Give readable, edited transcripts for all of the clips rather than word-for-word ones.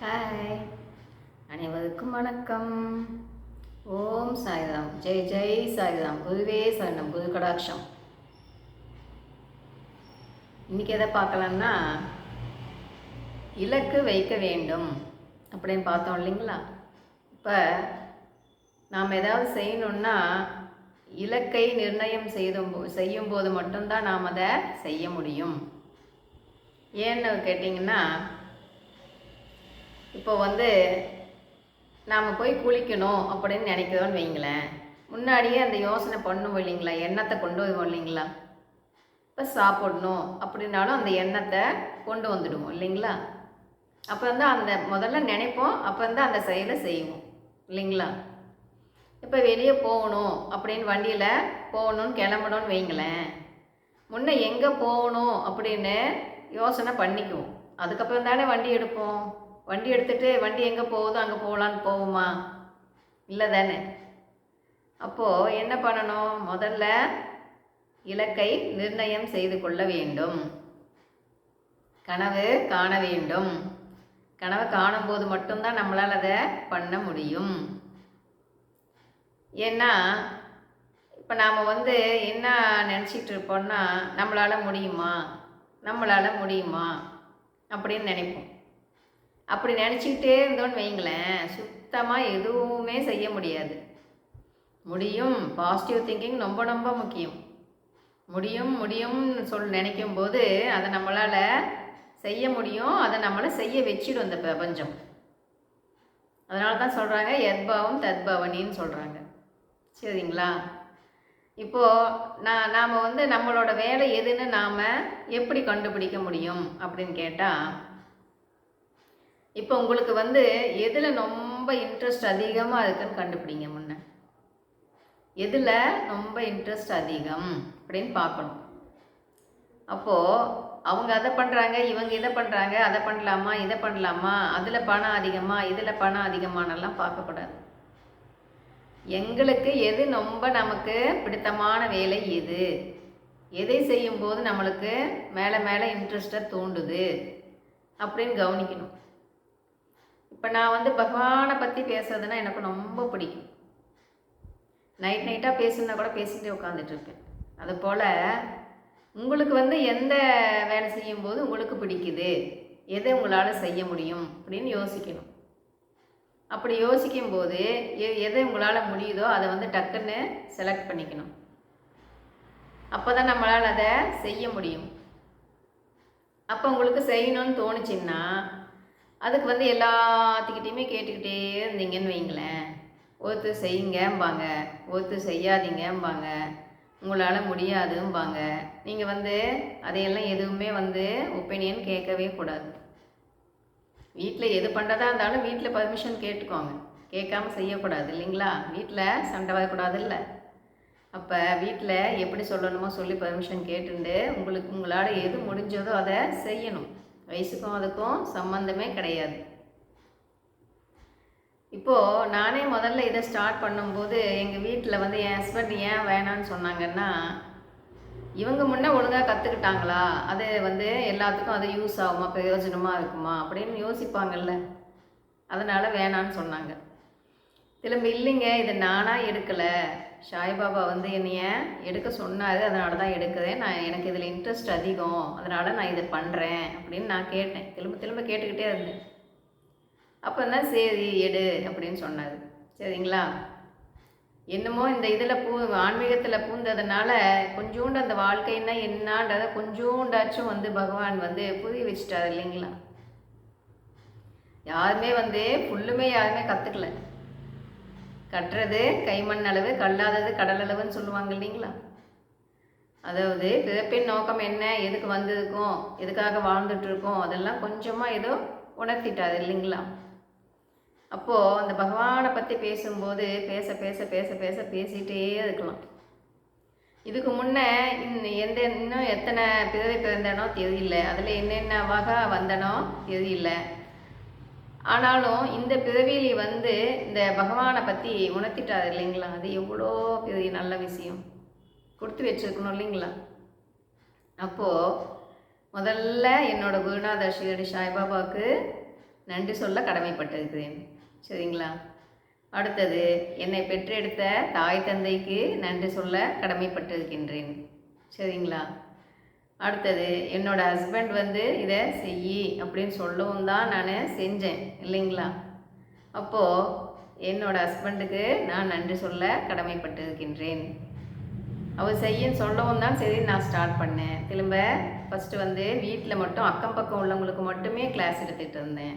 Hi, அனைவருக்கும் வணக்கம். ஓம் சாய்ராம். ஜெய் ஜெய் சாய்ராம். குருவே சரணம். குரு கடாட்சம். இன்னைக்கு எதை பார்க்கலாம்னா, இலக்கு வைக்க வேண்டும் அப்படின்னு பார்த்தோம் இல்லைங்களா. இப்போ நாம் ஏதாவது செய்யணுன்னா இலக்கை நிர்ணயம் செய்யும்போது மட்டும்தான் நாம் அதை செய்ய முடியும். ஏன்னு கேட்டிங்கன்னா, இப்போ நாம் போய் குளிக்கணும் அப்படின்னு நினைக்கிறோன்னு வைங்களேன், முன்னாடியே அந்த யோசனை பண்ணுவோம் இல்லைங்களா, எண்ணத்தை கொண்டு வருவோம் இல்லைங்களா. இப்போ சாப்பிடணும் அப்படின்னாலும் அந்த எண்ணத்தை கொண்டு வந்துடுவோம் இல்லைங்களா. அப்போ அந்த முதல்ல நினைப்போம், அப்போ அந்த செயலை செய்வோம் இல்லைங்களா. இப்போ வெளியே போகணும் அப்படின்னு வண்டியில் போகணுன்னு கிளம்பணும்னு வைங்களேன், முன்னே எங்கே போகணும் அப்படின்னு யோசனை பண்ணிக்குவோம். அதுக்கப்புறம் தானே வண்டி எடுப்போம். வண்டி எடுத்துகிட்டு வண்டி எங்கே போகுதோ அங்கே போகலான்னு போவோமா? இல்லை தானே. அப்போது என்ன பண்ணணும், முதல்ல இலக்கை நிர்ணயம் செய்து கொள்ள வேண்டும். கனவு காண வேண்டும். கனவு காணும்போது மட்டும்தான் நம்மளால் அதை பண்ண முடியும். ஏன்னா இப்போ நாம் என்ன நினச்சிக்கிட்டு இருப்போம்னா, நம்மளால் முடியுமா அப்படின்னு நினைப்போம். அப்படி நினச்சிக்கிட்டே இருந்தோன்னு வைங்களேன், சுத்தமாக எதுவுமே செய்ய முடியாது. முடியும், பாசிட்டிவ் திங்கிங் ரொம்ப ரொம்ப முக்கியம். முடியும்னு நினைக்கும் போது அதை நம்மளால் செய்ய முடியும். அதை நம்மளை செய்ய வச்சிடும் இந்த பிரபஞ்சம். அதனால தான் சொல்கிறாங்க யத்பாவம் தத்பவனின்னு சொல்கிறாங்க. சரிங்களா. இப்போது நாம் நம்மளோட வேலை எதுன்னு நாம் எப்படி கண்டுபிடிக்க முடியும் அப்படின்னு கேட்டால், இப்போ உங்களுக்கு எதில் ரொம்ப இன்ட்ரெஸ்ட் அதிகமாக இருக்குன்னு கண்டுபிடிங்க. முன்ன எதில் ரொம்ப இன்ட்ரெஸ்ட் அதிகம் அப்படின்னு பார்க்கணும். அப்போது அவங்க அதை பண்ணுறாங்க, இவங்க இதை பண்ணுறாங்க, அதை பண்ணலாமா இதை பண்ணலாமா, அதில் பணம் அதிகமாக இதில் பணம் அதிகமானெல்லாம் பார்க்கக்கூடாது. எங்களுக்கு எது ரொம்ப நமக்கு பிடித்தமான வேலை எதை செய்யும்போது நம்மளுக்கு மேலே மேலே இன்ட்ரெஸ்ட்டை தூண்டுது அப்படின்னு கவனிக்கணும். இப்போ நான் பகவானை பற்றி பேசுறதுன்னா எனக்கு ரொம்ப பிடிக்கும். நைட்டாக பேசுனா கூட பேசிகிட்டே உட்காந்துட்ருப்பேன். அதுபோல் உங்களுக்கு எந்த வேலை செய்யும்போது உங்களுக்கு பிடிக்குது, எதை உங்களால் செய்ய முடியும் அப்படின்னு யோசிக்கணும். அப்படி யோசிக்கும்போது எதை உங்களால் முடியுதோ அதை டக்குன்னு செலக்ட் பண்ணிக்கணும். அப்போ தான் நம்மளால் அதை செய்ய முடியும். அப்போ உங்களுக்கு செய்யணும்னு தோணுச்சின்னா அதுக்கு எல்லாத்துக்கிட்டையுமே கேட்டுக்கிட்டே இருந்தீங்கன்னு வைங்களேன், ஒருத்தர் செய்யுங்கம்பாங்க, ஒருத்தர் செய்யாதீங்கம்பாங்க, உங்களால் முடியாதும்பாங்க. நீங்கள் அதையெல்லாம் எதுவுமே ஒப்பீனியன் கேட்கவே கூடாது. வீட்டில் எது பண்ணுறதா இருந்தாலும் வீட்டில் பர்மிஷன் கேட்டுக்கோங்க. கேட்காம செய்யக்கூடாது இல்லைங்களா. வீட்டில் சண்டை வரக்கூடாது இல்லை. அப்போ வீட்டில் எப்படி சொல்லணுமோ சொல்லி பர்மிஷன் கேட்டுண்டு உங்களால் எது முடிஞ்சதோ அதை செய்யணும். வயசுக்கும் அதுக்கும் சம்மந்தமே கிடையாது. இப்போது நானே முதல்ல இதை ஸ்டார்ட் பண்ணும்போது எங்கள் வீட்டில் என் ஹஸ்பண்ட் ஏன் வேணான்னு சொன்னாங்கன்னா, இவங்க முன்னே ஒழுங்காக கற்றுக்கிட்டாங்களா, அது எல்லாத்துக்கும் அது யூஸ் ஆகுமா, பிரயோஜனமாக இருக்குமா அப்படின்னு யோசிப்பாங்கல்ல. அதனால் வேணான்னு சொன்னாங்க. திரும்ப இல்லைங்க, இதை நானாக எடுக்கலை, சாய்பாபா என்னைய எடுக்க சொன்னார், அதனால தான் எடுக்கிறேன், எனக்கு இதில் இன்ட்ரெஸ்ட் அதிகம், அதனால் நான் இதை பண்ணுறேன் அப்படின்னு நான் கேட்டேன். திரும்ப கேட்டுக்கிட்டே இருந்தேன். அப்போ தான் சரி எடு அப்படின்னு சொன்னார். சரிங்களா. என்னமோ இந்த இதில் ஆன்மீகத்தில் பூந்ததுனால கொஞ்சோண்டு அந்த வாழ்க்கைன்னா என்னன்றதை கொஞ்சோண்டாச்சும் பகவான் புரிய வச்சுட்டார் இல்லைங்களா. யாருமே ஃபுல்லுமே யாருமே கற்றுக்கல. கட்டுறது கைமண் அளவு, கல்லாதது கடல் அளவுன்னு சொல்லுவாங்க இல்லைங்களா. அதாவது பிறப்பின் நோக்கம் என்ன, எதுக்கு வந்திருக்கோம், எதுக்காக வாழ்ந்துட்டுருக்கோம், அதெல்லாம் கொஞ்சமாக ஏதோ உணர்த்திட்டார் இல்லைங்களா. அப்போது அந்த பகவானை பற்றி பேசும்போது பேச பேச பேச பேச பேசிகிட்டே இருக்கலாம். இதுக்கு முன்னே இன்னும் எத்தனை பிறவி பிறந்தனோ தெரியல, அதில் என்னென்ன வகை வந்தனோ தெரியல. ஆனாலும் இந்த பிறவியில் இந்த பகவானை பற்றி உணர்த்திட்டார் இல்லைங்களா. அது எவ்வளோ பெரிய நல்ல விஷயம், கொடுத்து வச்சுருக்கணும் இல்லைங்களா. அப்போது முதல்ல என்னோடய குருநாதர் ஷீரடி சாய்பாபாவுக்கு நன்றி சொல்ல கடமைப்பட்டிருக்கிறேன். சரிங்களா? அடுத்தது, என்னை பெற்றெடுத்த தாய் தந்தைக்கு நன்றி சொல்ல கடமைப்பட்டிருக்கின்றேன். சரிங்களா? அடுத்தது, என்னோட ஹஸ்பண்ட் வந்து இதை செய் அப்படின்னு சொல்லவும் தான் நான் செஞ்சேன் இல்லைங்களா? அப்போது என்னோட ஹஸ்பண்டுக்கு நான் நன்றி சொல்ல கடமைப்பட்டிருக்கின்றேன். அவர் செய்யன்னு சொல்லவும் தான் சரி நான் ஸ்டார்ட் பண்ணேன். திரும்ப ஃபஸ்ட்டு வந்து வீட்டில் மட்டும் அக்கம் பக்கம் உள்ளவங்களுக்கு மட்டுமே கிளாஸ் எடுத்துகிட்டு இருந்தேன்.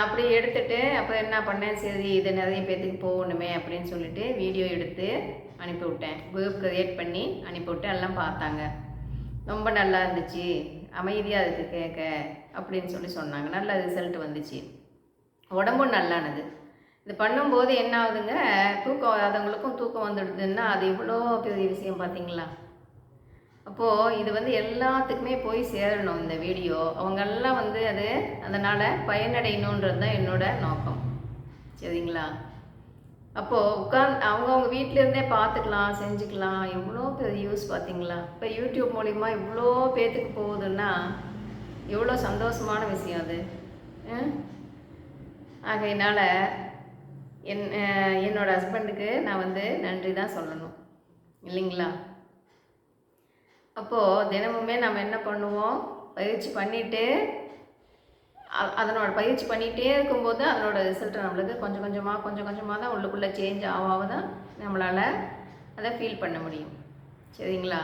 அப்படி எடுத்துகிட்டு அப்போ என்ன பண்ணேன், சரி இது நிறைய பேர்த்துக்கு போகணுமே அப்படின்னு சொல்லிட்டு வீடியோ எடுத்து அனுப்பிவிட்டேன். குரூப் க்ரியேட் பண்ணி அனுப்பிவிட்டேன். எல்லாம் பார்த்தாங்க. ரொம்ப நல்லா இருந்துச்சு, அமைதியாக இருக்குது கேட்க அப்படின்னு சொல்லி சொன்னாங்க. நல்ல ரிசல்ட் வந்துச்சு. உடம்பும் நல்லானது. இது பண்ணும்போது என்ன ஆகுதுங்க, தூக்கம் வராதவங்களுக்கும் தூக்கம் வந்துடுதுன்னா அது எவ்வளோ பெரிய விஷயம் பார்த்தீங்களா? அப்போது இது வந்து எல்லாத்துக்குமே போய் சேரணும் இந்த வீடியோ. அவங்கெல்லாம் வந்து அது அதனால் பயனடையணுன்றது தான் என்னோட நோக்கம். சரிங்களா? அப்போது அவங்கவுங்க வீட்டிலேருந்தே பார்த்துக்கலாம், செஞ்சுக்கலாம். எவ்வளோ பெரிய யூஸ் பார்த்தீங்களா? இப்போ யூடியூப் மூலிமா இவ்வளோ பேத்துக்கு போகுதுன்னா எவ்வளோ சந்தோஷமான விஷயம் அது. ஆகையினால் என்னோடய ஹஸ்பண்டுக்கு நான் வந்து நன்றி தான் சொல்லணும் இல்லைங்களா? அப்போது தினமுமே நம்ம என்ன பண்ணுவோம், பயிற்சி பண்ணிவிட்டு அதனோட பயிற்சி பண்ணிகிட்டே இருக்கும்போது அதனோட ரிசல்ட்டை நம்மளுக்கு கொஞ்சம் கொஞ்சமாக தான் உள்ளுக்குள்ளே சேஞ்ச் ஆக தான் நம்மளால் அதை ஃபீல் பண்ண முடியும். சரிங்களா?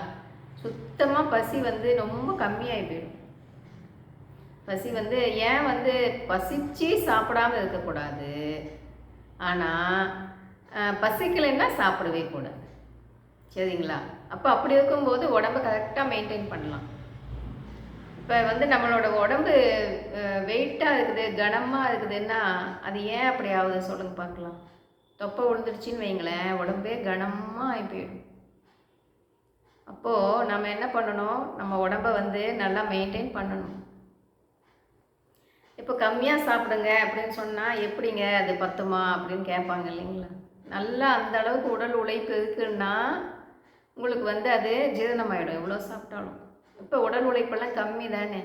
சுத்தமாக பசி வந்து ரொம்ப கம்மியாகி போயிடும். பசி வந்து ஏன் வந்து பசிச்சு சாப்பிடாமல் இருக்கக்கூடாது, ஆனால் பசிக்கலைன்னா சாப்பிடவே கூடாது. சரிங்களா? அப்போ அப்படி இருக்கும்போது உடம்பை கரெக்டாக மெயின்டைன் பண்ணலாம். இப்போ வந்து நம்மளோட உடம்பு வெயிட்டாக இருக்குது, கனமாக இருக்குதுன்னா அது ஏன் அப்படி ஆகுது சொல்லுங்கள் பார்க்கலாம். தொப்பை விழுந்துடுச்சின்னு வைங்களேன், உடம்பே கனமாக ஆகி போயிடும். அப்போது நம்ம என்ன பண்ணணும், நம்ம உடம்பை வந்து நல்லா மெயின்டைன் பண்ணணும். இப்போ கம்மியாக சாப்பிடுங்க அப்படின்னு சொன்னால் எப்படிங்க அது பத்துமா அப்படின்னு கேட்பாங்க இல்லைங்களா? நல்லா அந்த அளவுக்கு உடல் உழைப்பு இருக்குன்னா உங்களுக்கு வந்து அது ஜீரணமாயிடும் எவ்வளோ சாப்பிட்டாலும். இப்போ உடல் உழைப்பெல்லாம் கம்மி தானே.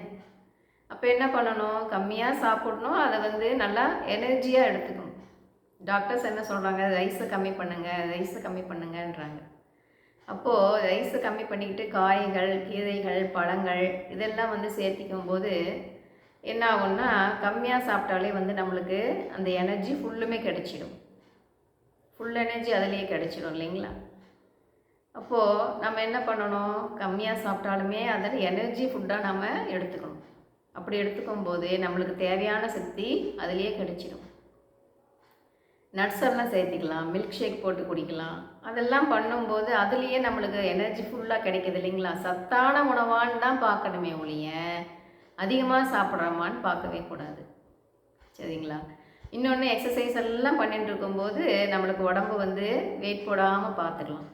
அப்போ என்ன பண்ணணும், கம்மியாக சாப்பிடணும், அதை வந்து நல்லா எனர்ஜியாக எடுத்துக்கணும். டாக்டர்ஸ் என்ன சொல்கிறாங்க, ரைஸை கம்மி பண்ணுங்கன்றாங்க. அப்போது ரைஸை கம்மி பண்ணிக்கிட்டு காய்கள், கீரைகள், பழங்கள் இதெல்லாம் வந்து சேர்த்திக்கும் போது என்ன ஆகும்னா, கம்மியாக சாப்பிட்டாலே வந்து நம்மளுக்கு அந்த எனர்ஜி ஃபுல்லுமே கிடச்சிடும். ஃபுல் எனர்ஜி அதிலேயே கிடச்சிடும் இல்லைங்களா? அப்போது நம்ம என்ன பண்ணணும், கம்மியாக சாப்பிட்டாலுமே அதில் எனர்ஜி ஃபுட்டாக நம்ம எடுத்துக்கணும். அப்படி எடுத்துக்கும் போது நம்மளுக்கு தேவையான சக்தி அதிலேயே கிடைச்சிடும். நட்ஸ் எல்லாம் சேர்த்திக்கலாம், மில்க் ஷேக் போட்டு குடிக்கலாம். அதெல்லாம் பண்ணும்போது அதுலேயே நம்மளுக்கு எனர்ஜி ஃபுல்லாக கிடைக்கிது இல்லைங்களா? சத்தான உணவான்னு தான் பார்க்கணுமே ஒழிய அதிகமாக சாப்பிட்றோமான்னு பார்க்கவே கூடாது. சரிங்களா? இன்னொன்று, எக்ஸசைஸ் எல்லாம் பண்ணிட்டு இருக்கும்போது நம்மளுக்கு உடம்பு வந்து வெயிட் போடாமல் பார்த்துக்கலாம்.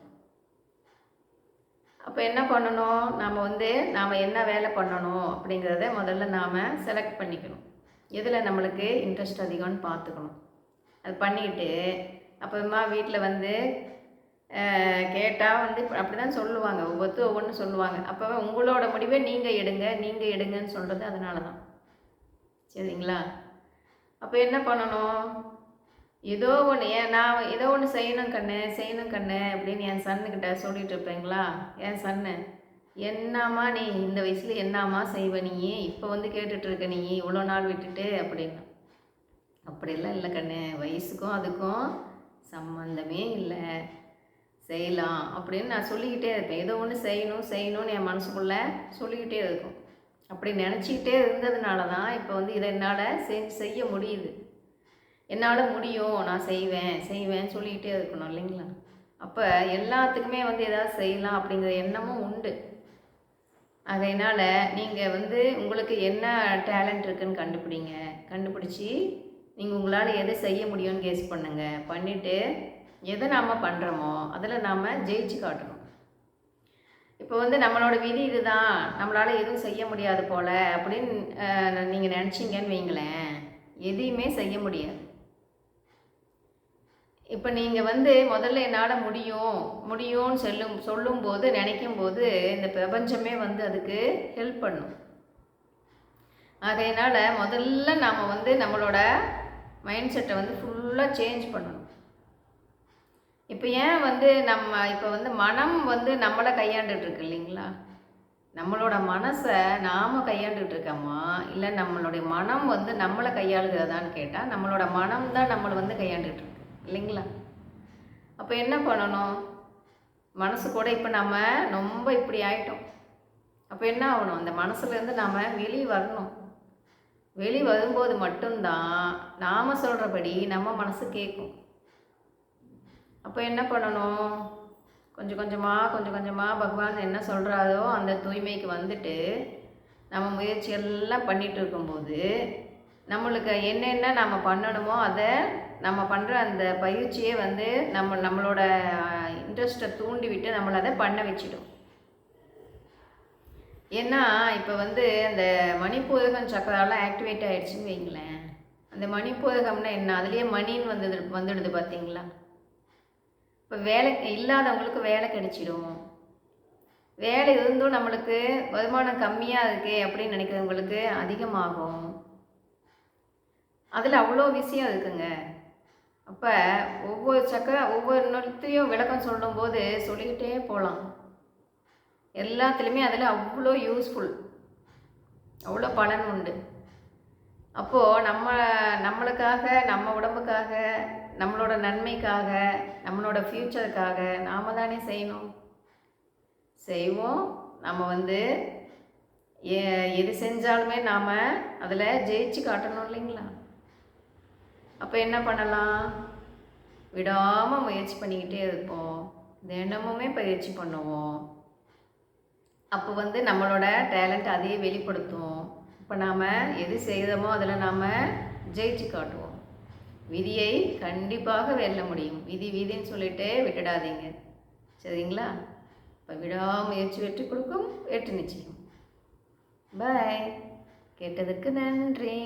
அப்போ என்ன பண்ணணும், நாம் என்ன வேலை பண்ணணும் அப்படிங்கிறத முதல்ல நாம் செலக்ட் பண்ணிக்கணும். எதில் நம்மளுக்கு இன்ட்ரெஸ்ட் அதிகம்னு பார்த்துக்கணும். அது பண்ணிவிட்டு அப்புறமா வீட்டில் வந்து கேட்டால் வந்து அப்படி தான் சொல்லுவாங்க, ஒவ்வொன்று சொல்லுவாங்க. அப்போ உங்களோட முடிவை நீங்கள் எடுங்கன்னு சொல்கிறது அதனால தான். சரிங்களா? அப்போ என்ன பண்ணணும், ஏதோ ஒன்று செய்யணும் கண்ணு அப்படின்னு என் சன்னுக்கிட்ட சொல்லிட்டு இருப்பேங்களா. என் சன்னு, என்னம்மா நீ இந்த வயசில் என்னம்மா செய்வ நீ, இப்போ வந்து கேட்டுட்ருக்க நீ இவ்வளோ நாள் விட்டுட்டு அப்படின்னு. அப்படியெல்லாம் இல்லை கண்ணு, வயசுக்கும் அதுக்கும் சம்மந்தமே இல்லை, செய்யலாம் அப்படின்னு நான் சொல்லிக்கிட்டே இருப்பேன். ஏதோ ஒன்று செய்யணும்னு என் மனசுக்குள்ளே சொல்லிக்கிட்டே இருக்கும். அப்படி நினச்சிக்கிட்டே இருந்ததுனால தான் இப்போ வந்து இதை என்னால் செய்ய முடியுது. என்னால் முடியும், நான் செய்வேன் சொல்லிக்கிட்டே இருக்கணும் இல்லைங்களா? அப்போ எல்லாத்துக்குமே வந்து எதாவது செய்யலாம் அப்படிங்கிற எண்ணமும் உண்டு. அதனால் நீங்கள் வந்து உங்களுக்கு என்ன டேலண்ட் இருக்குதுன்னு கண்டுபிடிச்சி நீங்கள் உங்களால் எதை செய்ய முடியும்னு கெஸ் பண்ணிவிட்டு எதை நாம் பண்ணுறோமோ அதில் நாம் ஜெயிச்சு காட்டணும். இப்போ வந்து நம்மளோட விதி இதுதான், நம்மளால் எதுவும் செய்ய முடியாது போல் அப்படின்னு நீங்கள் நினச்சிங்கன்னு வைங்களேன், எதையுமே செய்ய முடியாது. இப்போ நீங்கள் வந்து முதல்ல என்னால் முடியும்னு சொல்லும்போது நினைக்கும்போது இந்த பிரபஞ்சமே வந்து அதுக்கு ஹெல்ப் பண்ணும். ஆகையினால முதல்ல நாம் வந்து நம்மளோட மைண்ட் செட்டை வந்து ஃபுல்லாக சேஞ்ச் பண்ணணும். இப்போ ஏன் வந்து நம்ம இப்போ வந்து மனம் வந்து நம்மளை கையாண்டுட்டு இருக்கு இல்லைங்களா? நம்மளோட மனசை நாம் கையாண்டுட்டு இருக்கோமா, இல்லை நம்மளுடைய மனம் வந்து நம்மளை கையாளுகிறதான்னு கேட்டால் நம்மளோட மனம் தான் நம்மளை வந்து கையாண்டுட்டு இருக்கு இல்லைங்களா? அப்போ என்ன பண்ணணும்? மனசு கூட இப்போ நம்ம ரொம்ப இப்படி ஆயிட்டோம். அப்போ என்ன ஆகணும்? அந்த மனசுலேருந்து நாம் வெளியே வரணும். வெளியே வரும்போது மட்டும்தான் நாம் சொல்கிறபடி நம்ம மனசு கேட்கும். அப்போ என்ன பண்ணணும்? கொஞ்சம் கொஞ்சமாக பகவான் என்ன சொல்கிறாரோ அந்த தூய்மைக்கு வந்துட்டு நம்ம முயற்சியெல்லாம் பண்ணிகிட்டு இருக்கும்போது நம்மளுக்கு என்னென்ன நம்ம பண்ணணுமோ அதை நம்ம பண்ணுற அந்த பயிற்சியே வந்து நம்மளோட இன்ட்ரெஸ்ட்டை தூண்டி விட்டு நம்மளை அதை பண்ண வச்சிடும். ஏன்னா இப்போ வந்து அந்த மணிப்பூரகம் சக்கராலாம் ஆக்டிவேட் ஆகிடுச்சின்னு வைங்களேன். அந்த மணிப்பூரகம்னா என்ன? அதுலேயே மணின்னு வந்துடுது பார்த்தீங்களா? இப்போ வேலை இல்லாதவங்களுக்கு வேலை கிடைச்சிடும். வேலை இருந்தும் நம்மளுக்கு வருமானம் கம்மியாக இருக்கே அப்படின்னு நினைக்கிறவங்களுக்கு அதிகமாகும். அதில் அவ்வளோ விஷயம் இருக்குங்க. அப்போ ஒவ்வொரு நொத்தையும் விளக்கம் சொல்லும்போது சொல்லிக்கிட்டே போகலாம். எல்லாத்துலேயுமே அதில் அவ்வளோ யூஸ்ஃபுல், அவ்வளோ பலன் உண்டு. அப்போது நம்மளுக்காக, நம்ம உடம்புக்காக, நம்மளோட நன்மைக்காக, நம்மளோட ஃப்யூச்சருக்காக நாம் தானே செய்யணும். செய்வோம். நம்ம வந்து எது செஞ்சாலுமே நாம் அதில் ஜெயிச்சு காட்டணும் இல்லைங்களா? அப்போ என்ன பண்ணலாம்? விடாமல் முயற்சி பண்ணிக்கிட்டே இருப்போம். தினமுமே பயிற்சி பண்ணுவோம். அப்போ வந்து நம்மளோட டேலண்ட் அதையே வெளிப்படுத்துவோம். இப்போ நாம் எது செய்கிறோமோ அதில் நாம் ஜெயிச்சு காட்டுவோம். விதியை கண்டிப்பாக வெல்ல முடியும். விதின்னு சொல்லிட்டு விட்டுடாதீங்க, சரிங்களா? இப்போ விடாமுயற்சி வெற்றி கொடுக்கும், வெற்றி நிச்சயம். பாய். கேட்டதுக்கு நன்றி.